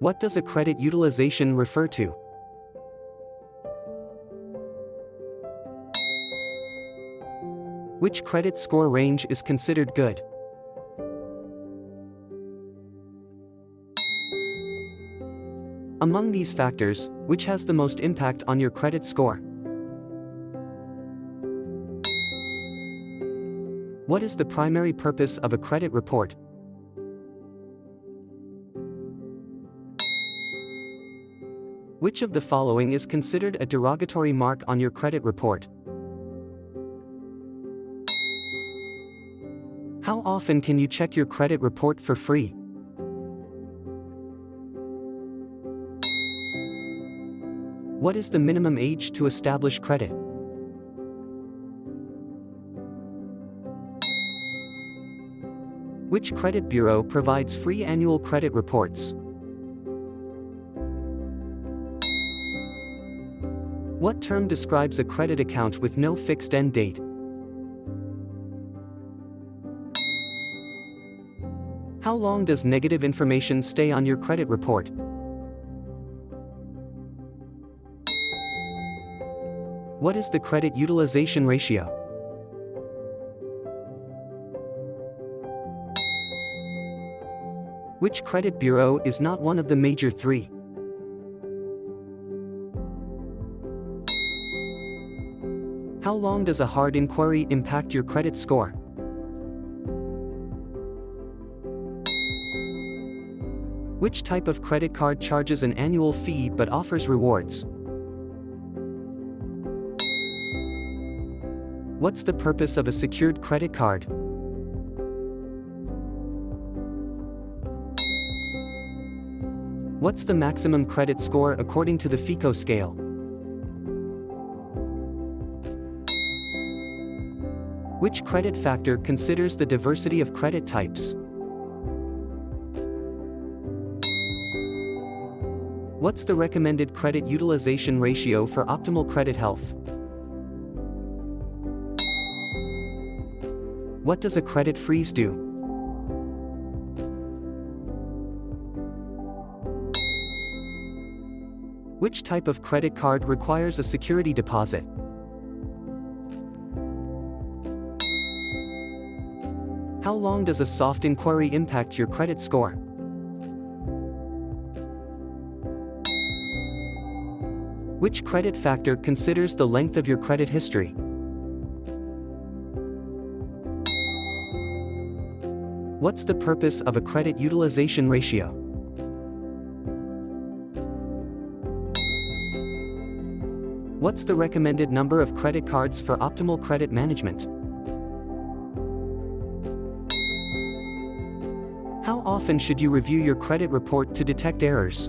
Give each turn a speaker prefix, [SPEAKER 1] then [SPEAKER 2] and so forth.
[SPEAKER 1] What does a credit utilization refer to? Which credit score range is considered good? Among these factors, which has the most impact on your credit score? What is the primary purpose of a credit report? Which of the following is considered a derogatory mark on your credit report? How often can you check your credit report for free? What is the minimum age to establish credit? Which credit bureau provides free annual credit reports? What term describes a credit account with no fixed end date? How long does negative information stay on your credit report? What is the credit utilization ratio? Which credit bureau is not one of the major three? How long does a hard inquiry impact your credit score? Which type of credit card charges an annual fee but offers rewards? What's the purpose of a secured credit card? What's the maximum credit score according to the FICO scale? Which credit factor considers the diversity of credit types? What's the recommended credit utilization ratio for optimal credit health? What does a credit freeze do? Which type of credit card requires a security deposit? How long does a soft inquiry impact your credit score? Which credit factor considers the length of your credit history? What's the purpose of a credit utilization ratio? What's the recommended number of credit cards for optimal credit management? How often should you review your credit report to detect errors?